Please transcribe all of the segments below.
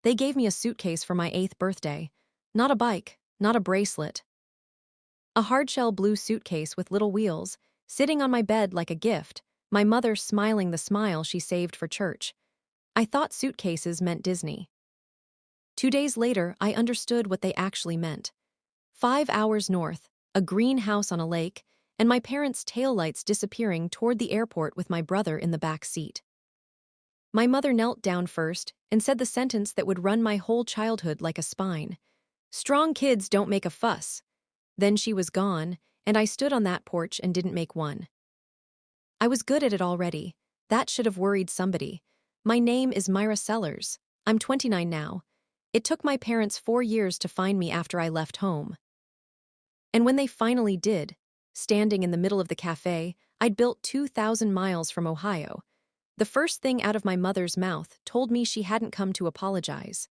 They gave me a suitcase for my 8th birthday. Not a bike, not a bracelet. A hardshell blue suitcase with little wheels, sitting on my bed like a gift, my mother smiling the smile she saved for church. I thought suitcases meant Disney. 2 days later, I understood what they actually meant. 5 hours north, a green house on a lake, and my parents' taillights disappearing toward the airport with my brother in the back seat. My mother knelt down first and said the sentence that would run my whole childhood like a spine. "Strong kids don't make a fuss." Then she was gone, and I stood on that porch and didn't make one. I was good at it already. That should have worried somebody. My name is Myra Sellers. I'm 29 now. It took my parents 4 years to find me after I left home. And when they finally did, standing in the middle of the cafe, I'd built 2,000 miles from Ohio. The first thing out of my mother's mouth told me she hadn't come to apologize.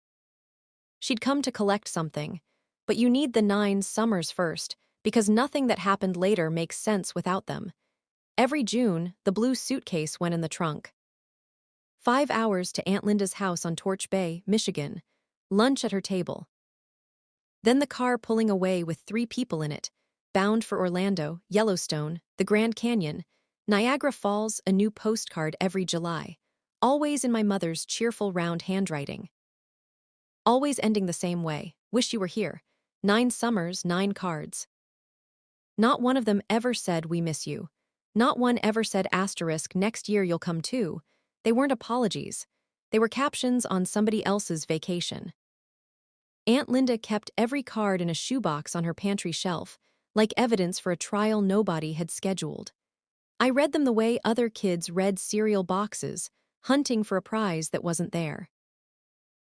She'd come to collect something, but you need the 9 summers first, because nothing that happened later makes sense without them. Every June, the blue suitcase went in the trunk. 5 hours to Aunt Linda's house on Torch Bay, Michigan. Lunch at her table. Then the car pulling away with 3 people in it, bound for Orlando, Yellowstone, the Grand Canyon, Niagara Falls, a new postcard every July, always in my mother's cheerful round handwriting. Always ending the same way, "Wish you were here. 9 summers, 9 cards." Not one of them ever said, "We miss you." Not one ever said asterisk, "Next year you'll come too." They weren't apologies. They were captions on somebody else's vacation. Aunt Linda kept every card in a shoebox on her pantry shelf, like evidence for a trial nobody had scheduled. I read them the way other kids read cereal boxes, hunting for a prize that wasn't there.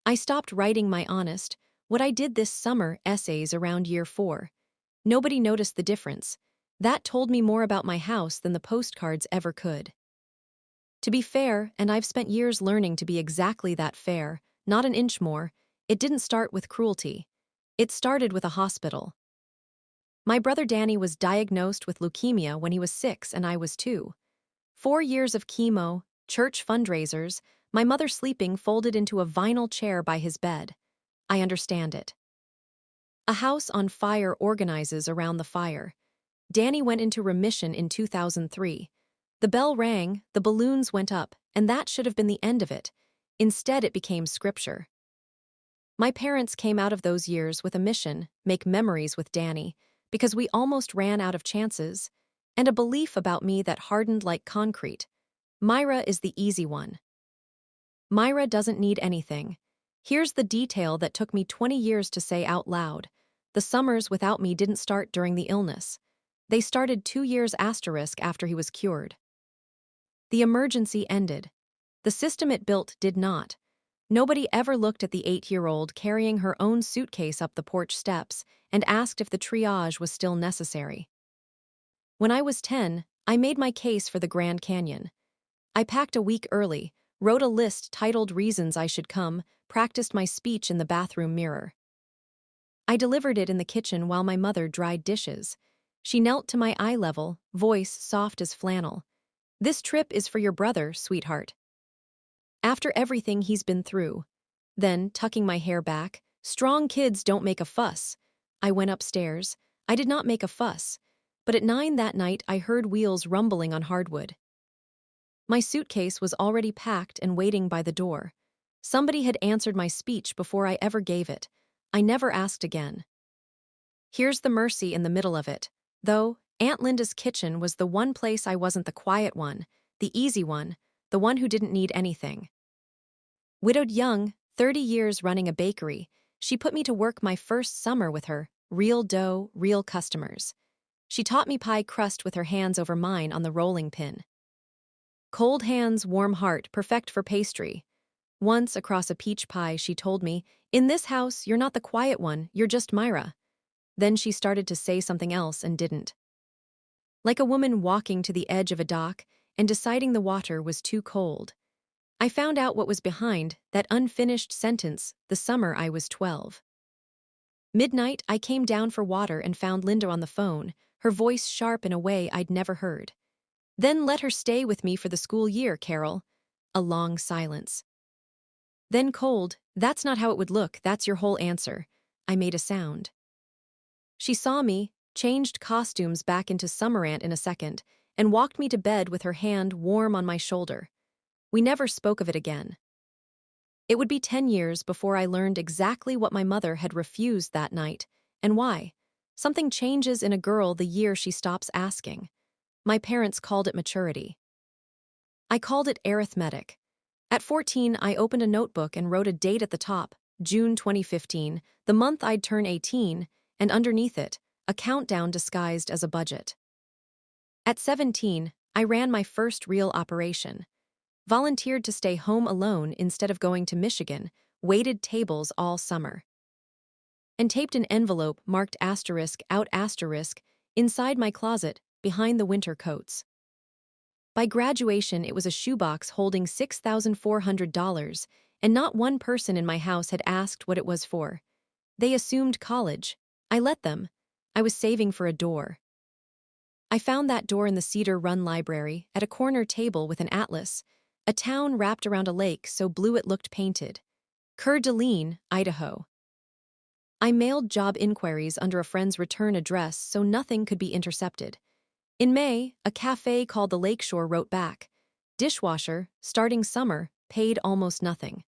I stopped writing my honest, "what I did this summer" essays around year 4. Nobody noticed the difference. That told me more about my house than the postcards ever could. To be fair, and I've spent years learning to be exactly that fair, not an inch more, it didn't start with cruelty. It started with a hospital. My brother Danny was diagnosed with leukemia when he was 6 and I was 2. 4 years of chemo, church fundraisers, my mother sleeping folded into a vinyl chair by his bed. I understand it. A house on fire organizes around the fire. Danny went into remission in 2003. The bell rang, the balloons went up, and that should have been the end of it. Instead, it became scripture. My parents came out of those years with a mission: make memories with Danny, because we almost ran out of chances, and a belief about me that hardened like concrete. Myra is the easy one. Myra doesn't need anything. Here's the detail that took me 20 years to say out loud. The summers without me didn't start during the illness. They started 2 years asterisk after he was cured. The emergency ended. The system it built did not. Nobody ever looked at the 8-year-old carrying her own suitcase up the porch steps and asked if the triage was still necessary. When I was 10, I made my case for the Grand Canyon. I packed a week early, wrote a list titled "Reasons I Should Come," practiced my speech in the bathroom mirror. I delivered it in the kitchen while my mother dried dishes. She knelt to my eye level, voice soft as flannel. "This trip is for your brother, sweetheart. After everything he's been through." Then, tucking my hair back, "Strong kids don't make a fuss." I went upstairs. I did not make a fuss. But at 9 that night, I heard wheels rumbling on hardwood. My suitcase was already packed and waiting by the door. Somebody had answered my speech before I ever gave it. I never asked again. Here's the mercy in the middle of it. Though, Aunt Linda's kitchen was the one place I wasn't the quiet one, the easy one, the one who didn't need anything. Widowed young, 30 years running a bakery, she put me to work my first summer with her, real dough, real customers. She taught me pie crust with her hands over mine on the rolling pin. Cold hands, warm heart, perfect for pastry. Once, across a peach pie, she told me, "In this house, you're not the quiet one, you're just Myra." Then she started to say something else and didn't. Like a woman walking to the edge of a dock and deciding the water was too cold. I found out what was behind that unfinished sentence the summer I was 12. Midnight, I came down for water and found Linda on the phone, her voice sharp in a way I'd never heard. "Then let her stay with me for the school year, Carol." A long silence. Then cold, "That's not how it would look, that's your whole answer." I made a sound. She saw me, changed costumes back into Summer Ant in a second, and walked me to bed with her hand warm on my shoulder. We never spoke of it again. It would be 10 years before I learned exactly what my mother had refused that night, and why. Something changes in a girl the year she stops asking. My parents called it maturity. I called it arithmetic. At 14, I opened a notebook and wrote a date at the top, June 2015, the month I'd turn 18, and underneath it, a countdown disguised as a budget. At 17, I ran my first real operation. Volunteered to stay home alone instead of going to Michigan, waited tables all summer. And taped an envelope marked asterisk out asterisk inside my closet behind the winter coats. By graduation, it was a shoebox holding $6,400, and not one person in my house had asked what it was for. They assumed college. I let them. I was saving for a door. I found that door in the Cedar Run Library, at a corner table with an atlas, a town wrapped around a lake so blue it looked painted. Coeur d'Alene, Idaho. I mailed job inquiries under a friend's return address so nothing could be intercepted. In May, a cafe called the Lakeshore wrote back, "Dishwasher, starting summer, paid almost nothing."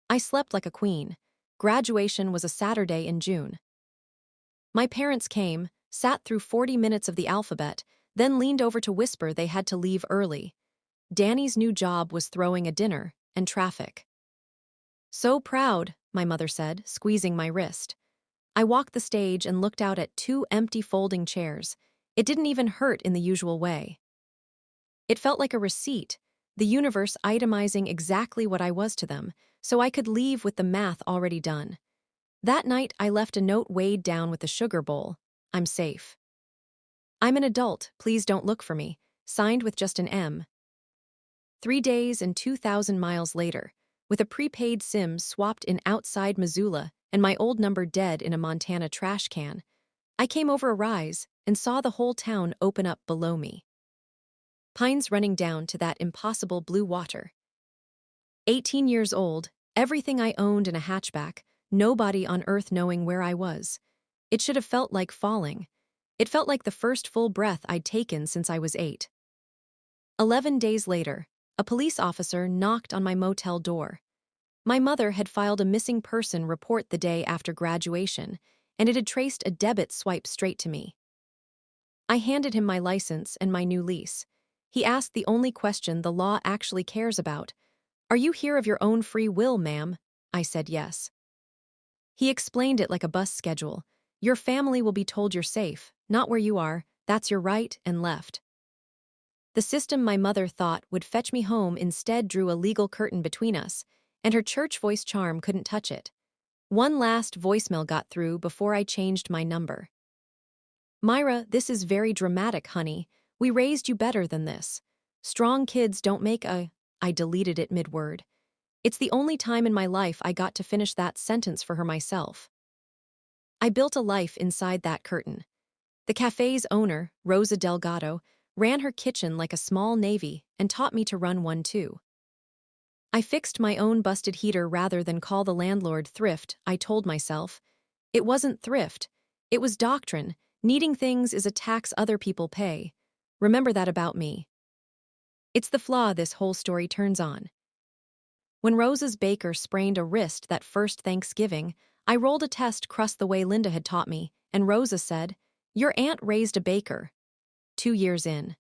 I slept like a queen. Graduation was a Saturday in June. My parents came, sat through 40 minutes of the alphabet, then leaned over to whisper they had to leave early. Danny's new job was throwing a dinner, and traffic. "So proud," my mother said, squeezing my wrist. I walked the stage and looked out at 2 empty folding chairs. It didn't even hurt in the usual way. It felt like a receipt, the universe itemizing exactly what I was to them, so I could leave with the math already done. That night, I left a note weighed down with the sugar bowl. "I'm safe. I'm an adult, please don't look for me," signed with just an M. 3 days and 2,000 miles later, with a prepaid SIM swapped in outside Missoula and my old number dead in a Montana trash can, I came over a rise and saw the whole town open up below me. Pines running down to that impossible blue water. 18 years old, everything I owned in a hatchback, nobody on earth knowing where I was. It should have felt like falling. It felt like the first full breath I'd taken since I was 8. 11 days later, a police officer knocked on my motel door. My mother had filed a missing person report the day after graduation, and it had traced a debit swipe straight to me. I handed him my license and my new lease. He asked the only question the law actually cares about. "Are you here of your own free will, ma'am?" I said yes. He explained it like a bus schedule. "Your family will be told you're safe, not where you are. That's your right and left." The system my mother thought would fetch me home instead drew a legal curtain between us, and her church voice charm couldn't touch it. One last voicemail got through before I changed my number. "Myra, this is very dramatic, honey. We raised you better than this. Strong kids don't make a—" I deleted it mid-word. It's the only time in my life I got to finish that sentence for her myself. I built a life inside that curtain. The cafe's owner, Rosa Delgado, ran her kitchen like a small navy and taught me to run one too. I fixed my own busted heater rather than call the landlord thrift, I told myself. It wasn't thrift. It was doctrine. Needing things is a tax other people pay. Remember that about me. It's the flaw this whole story turns on. When Rosa's baker sprained a wrist that first Thanksgiving, I rolled a test crust the way Linda had taught me, and Rosa said, "Your aunt raised a baker." 2 years in.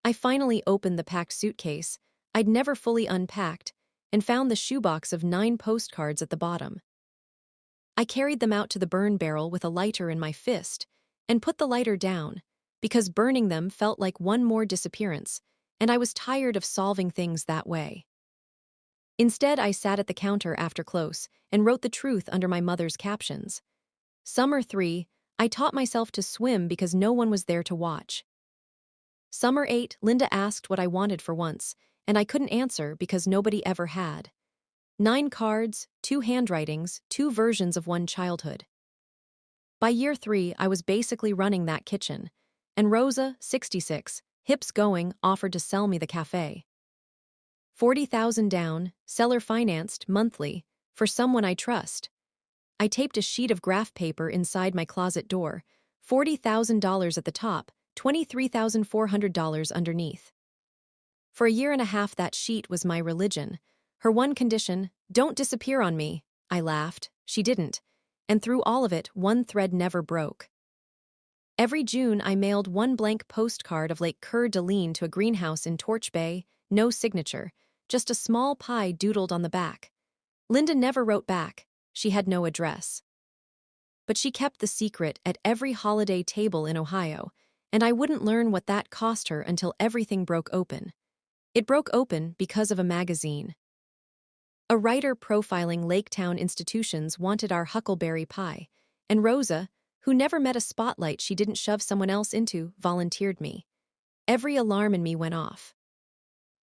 I finally opened the packed suitcase I'd never fully unpacked and found the shoebox of 9 postcards at the bottom. I carried them out to the burn barrel with a lighter in my fist and put the lighter down because burning them felt like one more disappearance, and I was tired of solving things that way. Instead, I sat at the counter after close and wrote the truth under my mother's captions. Summer 3, I taught myself to swim because no one was there to watch. Summer 8, Linda asked what I wanted for once, and I couldn't answer because nobody ever had. 9 cards, 2 handwritings, 2 versions of one childhood. By year 3, I was basically running that kitchen, and Rosa, 66, hips going, offered to sell me the cafe. $40,000 down, seller financed, monthly, for someone I trust. I taped a sheet of graph paper inside my closet door, $40,000 at the top, $23,400 underneath. For a year and a half, that sheet was my religion. Her one condition: don't disappear on me. I laughed. She didn't. And through all of it, one thread never broke. Every June, I mailed one blank postcard of Lake Coeur d'Alene to a greenhouse in Torch Bay, no signature, just a small pie doodled on the back. Linda never wrote back. She had no address. But she kept the secret at every holiday table in Ohio, and I wouldn't learn what that cost her until everything broke open. It broke open because of a magazine. A writer profiling Laketown institutions wanted our huckleberry pie, and Rosa, who never met a spotlight she didn't shove someone else into, volunteered me. Every alarm in me went off.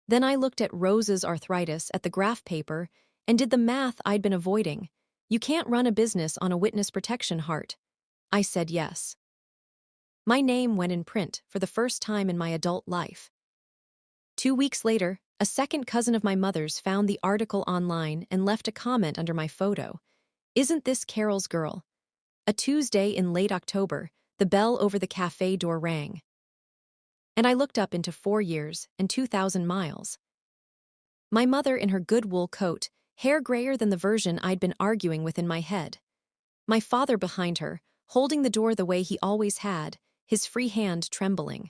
Then I looked at Rosa's arthritis, at the graph paper, and did the math I'd been avoiding. You can't run a business on a witness protection heart. I said yes. My name went in print for the first time in my adult life. 2 weeks later, a second cousin of my mother's found the article online and left a comment under my photo. "Isn't this Carol's girl?" A Tuesday in late October, the bell over the cafe door rang. And I looked up into 4 years and 2,000 miles. My mother in her good wool coat, hair grayer than the version I'd been arguing with in my head. My father behind her, holding the door the way he always had, his free hand trembling.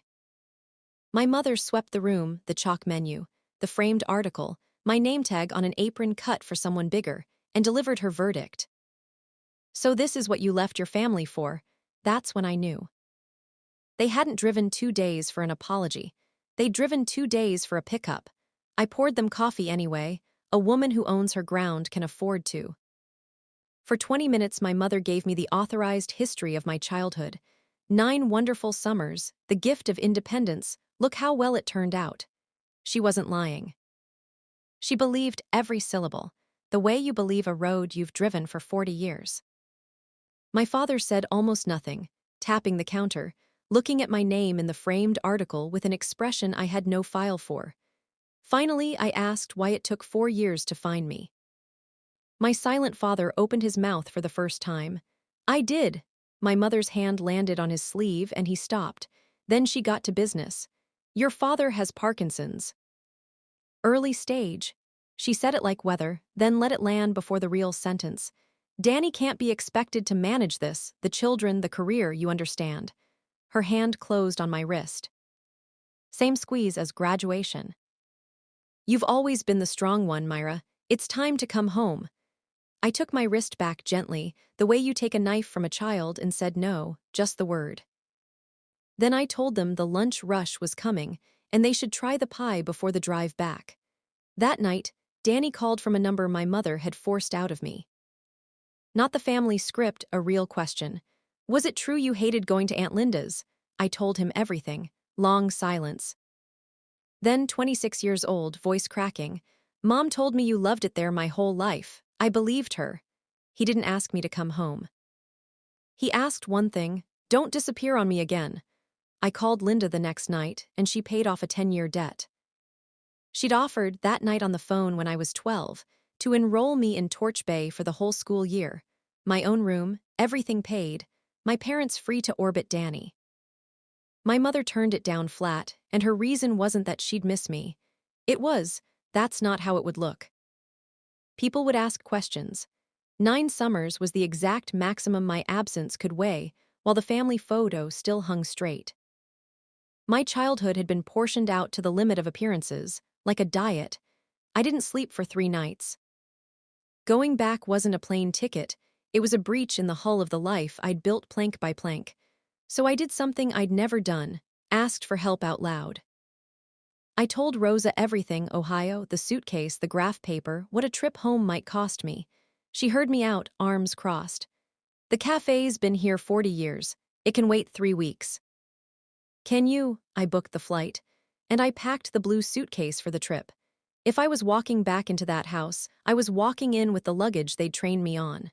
My mother swept the room, the chalk menu, the framed article, my name tag on an apron cut for someone bigger, and delivered her verdict. "So this is what you left your family for." That's when I knew. They hadn't driven 2 days for an apology. They'd driven 2 days for a pickup. I poured them coffee anyway. A woman who owns her ground can afford to. For 20 minutes, my mother gave me the authorized history of my childhood. 9 wonderful summers, the gift of independence. Look how well it turned out. She wasn't lying. She believed every syllable, the way you believe a road you've driven for 40 years. My father said almost nothing, tapping the counter, looking at my name in the framed article with an expression I had no file for. Finally, I asked why it took 4 years to find me. My silent father opened his mouth for the first time. "I did." My mother's hand landed on his sleeve and he stopped. Then she got to business. "Your father has Parkinson's. Early stage." She said it like weather, then let it land before the real sentence. "Danny can't be expected to manage this, the children, the career, you understand." Her hand closed on my wrist. Same squeeze as graduation. "You've always been the strong one, Myra. It's time to come home." I took my wrist back gently, the way you take a knife from a child, and said no, just the word. Then I told them the lunch rush was coming, and they should try the pie before the drive back. That night, Danny called from a number my mother had forced out of me. Not the family script, a real question. "Was it true you hated going to Aunt Linda's?" I told him everything. Long silence. Then, 26 years old, voice cracking. "Mom told me you loved it there my whole life." I believed her. He didn't ask me to come home. He asked one thing: don't disappear on me again. I called Linda the next night, and she paid off a 10-year debt. She'd offered, that night on the phone when I was 12, to enroll me in Torch Bay for the whole school year. My own room, everything paid, my parents free to orbit Danny. My mother turned it down flat, and her reason wasn't that she'd miss me. It was, that's not how it would look. People would ask questions. 9 summers was the exact maximum my absence could weigh, while the family photo still hung straight. My childhood had been portioned out to the limit of appearances, like a diet. I didn't sleep for 3 nights. Going back wasn't a plane ticket, it was a breach in the hull of the life I'd built plank by plank. So I did something I'd never done, asked for help out loud. I told Rosa everything: Ohio, the suitcase, the graph paper, what a trip home might cost me. She heard me out, arms crossed. "The cafe's been here 40 years. It can wait 3 weeks. Can you?" I booked the flight, and I packed the blue suitcase for the trip. If I was walking back into that house, I was walking in with the luggage they'd trained me on.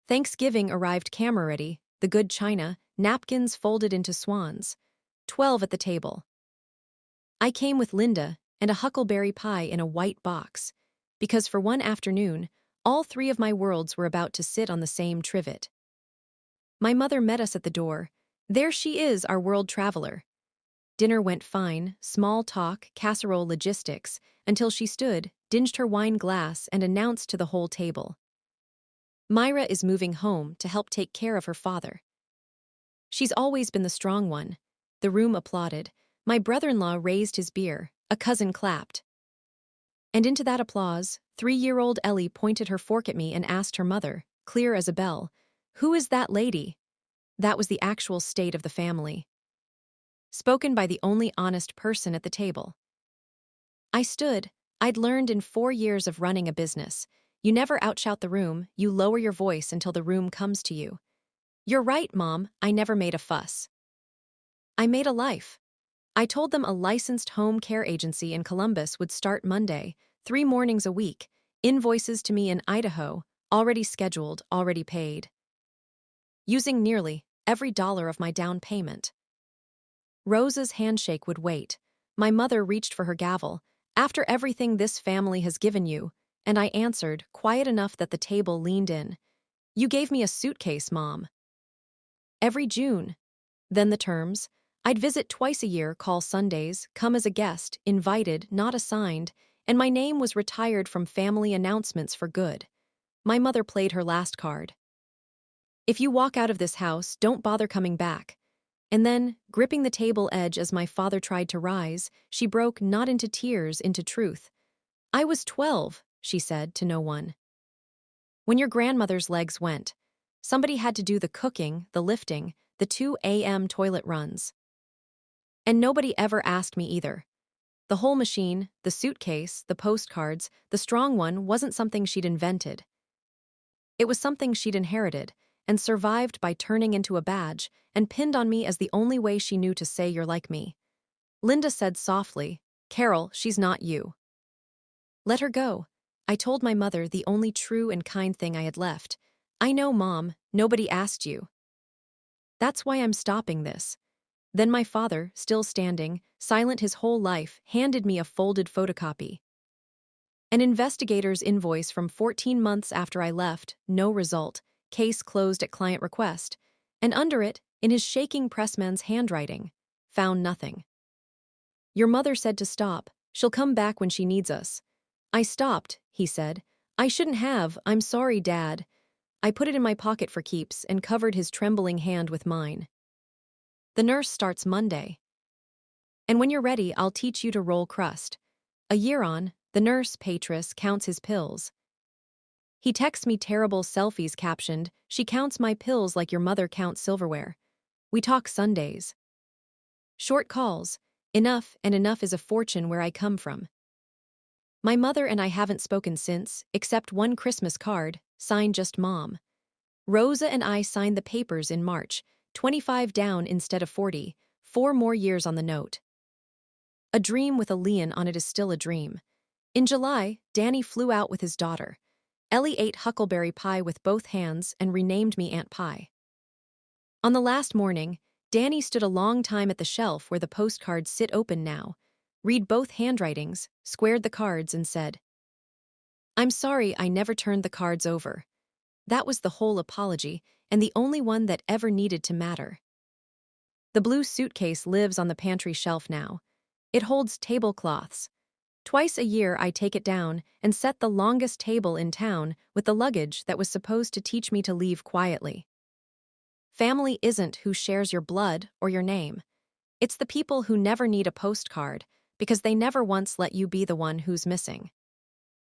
Thanksgiving arrived camera-ready, the good china, napkins folded into swans. 12 at the table. I came with Linda, and a huckleberry pie in a white box, because for one afternoon, all three of my worlds were about to sit on the same trivet. My mother met us at the door. There she is, our world traveler. Dinner went fine, small talk, casserole logistics, until she stood, dinged her wine glass, and announced to the whole table, "Myra is moving home to help take care of her father." She's always been the strong one. The room applauded. My brother-in-law raised his beer. A cousin clapped. And into that applause, 3-year-old Ellie pointed her fork at me and asked her mother, clear as a bell, "Who is that lady?" That was the actual state of the family. Spoken by the only honest person at the table. I stood. I'd learned in 4 years of running a business. You never outshout the room, you lower your voice until the room comes to you. "You're right, Mom, I never made a fuss. I made a life." I told them a licensed home care agency in Columbus would start Monday, 3 mornings a week, invoices to me in Idaho, already scheduled, already paid. Using nearly every dollar of my down payment. Rosa's handshake would wait. My mother reached for her gavel. "After everything this family has given you," and I answered, quiet enough that the table leaned in, "You gave me a suitcase, Mom." Every June. Then the terms. I'd visit twice a year, call Sundays, come as a guest, invited, not assigned, and my name was retired from family announcements for good. My mother played her last card. "If you walk out of this house, don't bother coming back." And then, gripping the table edge as my father tried to rise, she broke not into tears, into truth. "I was 12, she said to no one. "When your grandmother's legs went. Somebody had to do the cooking, the lifting, the 2 a.m. toilet runs. And nobody ever asked me either. The whole machine, the suitcase, the postcards, the strong one wasn't something she'd invented. It was something she'd inherited, and survived by turning into a badge, and pinned on me as the only way she knew to say you're like me." Linda said softly, "Carol, she's not you." "Let her go." I told my mother the only true and kind thing I had left. "I know, Mom, nobody asked you. That's why I'm stopping this." Then my father, still standing, silent his whole life, handed me a folded photocopy. An investigator's invoice from 14 months after I left, no result, case closed at client request, and under it, in his shaking pressman's handwriting, found nothing. "Your mother said to stop. She'll come back when she needs us." "I stopped," he said. "I shouldn't have. I'm sorry, Dad." I put it in my pocket for keeps and covered his trembling hand with mine. "The nurse starts Monday. And when you're ready, I'll teach you to roll crust." A year on, the nurse, Patris, counts his pills. He texts me terrible selfies captioned, "She counts my pills like your mother counts silverware." We talk Sundays. Short calls. Enough, and enough is a fortune where I come from. My mother and I haven't spoken since, except one Christmas card, signed just Mom. Rosa and I signed the papers in March, 25 down instead of 40, 4 more years on the note. A dream with a Leon on it is still a dream. In July, Danny flew out with his daughter. Ellie ate huckleberry pie with both hands and renamed me Aunt Pie. On the last morning, Danny stood a long time at the shelf where the postcards sit open now, read both handwritings, squared the cards, and said, "I'm sorry I never turned the cards over." That was the whole apology, and the only one that ever needed to matter. The blue suitcase lives on the pantry shelf now. It holds tablecloths. Twice a year I take it down and set the longest table in town with the luggage that was supposed to teach me to leave quietly. Family isn't who shares your blood or your name. It's the people who never need a postcard because they never once let you be the one who's missing.